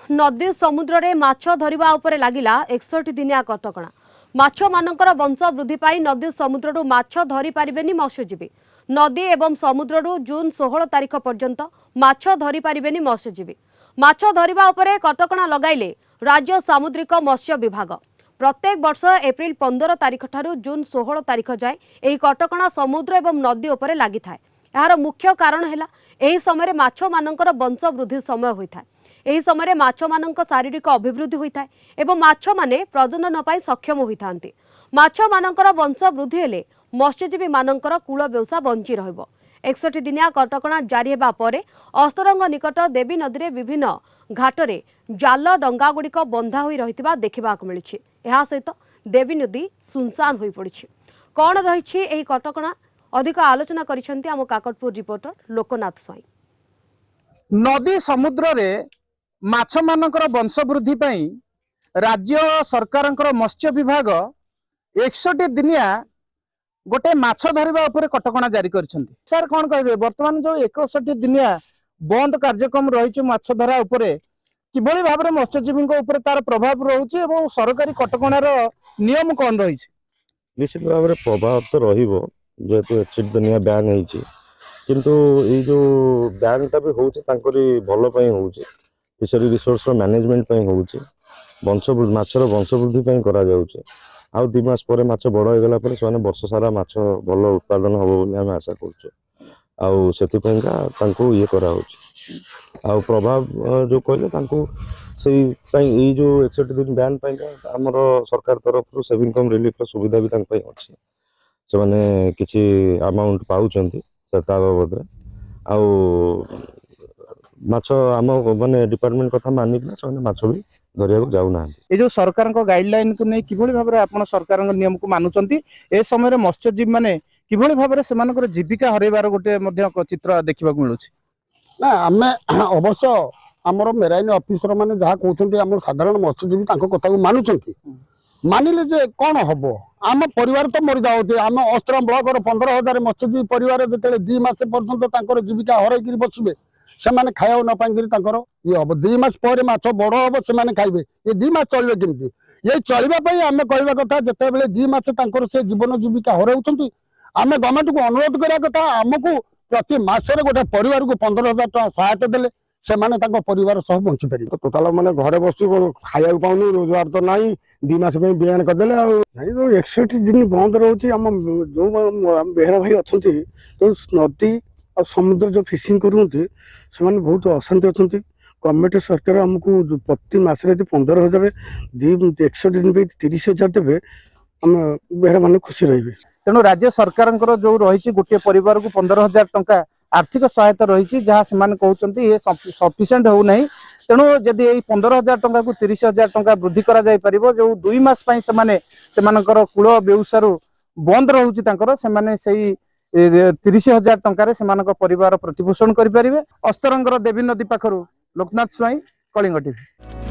नदी समुद्र रे माछ धरिबा उपरे लागिला 61 दिनिया कटकणा। माछ मानकर वंश वृद्धि पाई नदी समुद्ररू माछ धरि पारिबेनी मत्स्यजीवी। नदी एवं समुद्ररू जून 16 तारिख पर्यंत माछ धरि पारिबेनी मत्स्यजीवी। माछ धरिबा उपरे कटकणा लगाइले राज्य सामुद्रिक मत्स्य विभाग। प्रत्येक वर्ष एप्रिल 15 तारिख ठारू जून 16 तारिख जाए एही कटकणा समुद्र एवं नदी उपरे लागि थाए। एहार मुख्य कारण है एही समय माछ मानकर वंश वृद्धि समय होता है। एही समय माछ मानक शारीरिक अभिवृद्धि होता है एवं माछ माने प्रजनन पाई सक्षम होता। माछ मानकर वंश वृद्धि हेले मत्स्यजीवी मानकर कूल व्यवसाय बंची रहिबो। 61 दिनिया कटकणा जारी हेबा परे अस्तरंग निकट देवी नदी रे विभिन्न घाटरे जाल डंगा गुड़िक बंधा होई रहितिबा देखिबाक मिलिछि। एहा सहित देवी नदी सुनसान होई पड़िछि। कोन रहिछि एही कटकणा अधिक आलोचना करिसेंती आम काकटपुर रिपोर्टर लोकनाथ स्वाई। नदी समुद्र रे माछ मानकर वंश वृद्धि पई राज्य सरकारंकर मत्स्य विभाग 61 दिनिया गोटे माछ धरिबा उपरे कटकणा जारी करछंती। सर कोन कहबे वर्तमान जो 61 दिनिया बंद कार्यक्रम रहिछि माछ धरा उपरे किभଳି भाबरे मत्स्यजीवी उपरे तार प्रभाव रहउछि एवं सरकारी कटकणार नियम कोन रहिछि? निश्चित भाव में प्रभाव तो रहिबो जेहेतु 61 दिनिया बैन होइछि किंतु ये जो बैन टा भी होउछि तांकरी भलो पई होउछि फिशरी रिसोर्स रो मैनेजमेंट पई होउछि वंश माछर वंश वृद्धि पई करा जाउछि। आउ 2 मास परे माछ बड़ हो गला परे सोने वर्ष सारा माछ भलो उत्पादन होबो बोली हम आशा करछु। आउ सेति पई का तांको ये करा होउछि। आउ प्रभाव जो कहले तांको सेई पई ए जो 61 दिन बैन पई का हमर सरकार तरफ रो सेविंग कम रिलीफ रो सुविधा भी तांक पई अछि। से माने किछि अमाउंट पाउचंती ता बाबद आउ माछ आम माने डिपार्टमेंट कथा मानिक ना से माछ भी धरिया को जाउ ना। ए जो सरकार को गाइडलाइन को नै किभଳି भाबरे आपण सरकार नियम को मानुचंती ए समय मत्स्यजीवी माने किभଳି भाबरे सेमानकर जीविका हरैबार गोटे मध्य चित्र देखिबाक मिलुछि ना। आमे अवश्य आमर मेराइन ऑफिसर माने जहा कहउचंती आम साधारण मत्स्यजीवी तांको कथा को मानुचंती। मानिले जे कौन हम आम परिवार तो मरी जाते आम अस्त्रम ब्लॉक 15,000 मत्स्यजीवी परिवार जो 2 मास पर्यंत जीविका हरई बसवे से खाया न पाई ये हम 2 मास पर माछ बड़ हम से खाइबे ये 2 मास चलिए केमती ये चलवाई आम कहवा कथा जिते 2 मास से जीवन जीविका हरउंट आम गवर्नमेंट को अनुरोध करा कथा आमको प्रति मासरे गोटे परिवार को 15,000 टका सहायता देले से माने ताको परिवार सब बंची पारि। टोटाल माने घरे बसु खाया पाउनी रोजगार तो नहीं 2 मास पे बयान करदेले नहीं 61 दिन बंद रहउची। हम जो बेहरा भाई अछंती तो नदी और समुद्र जो फिशिंग करूंती से माने बहुत अशांति अछंती। गवर्नमेंट सरकार हमको प्रति मास रे 15,000 61 दिन पे 30,000 देबे हम बेहरा माने खुशी रहिबे। तेणु राज्य सरकार जो रही गोटे परिवार को 15,000 टंका आर्थिक सहायता रही जहाँ से कहते ये सफिसीयंट हो नहीं। तेणु जदि यही 15,000 टंका को 30,000 टंका वृद्धि करा जाय परिबो जो 2 मास पई सेमानकर कूल व्यवसाय बंद रहउछि तांकर सेमाने सेही 30,000 टंका रे सेमानक परिवार प्रतिपोषण करि परिबे। अस्तरंगर देवी नदी पाखरु लोकनाथ स्वाई, कलिंग टीवी।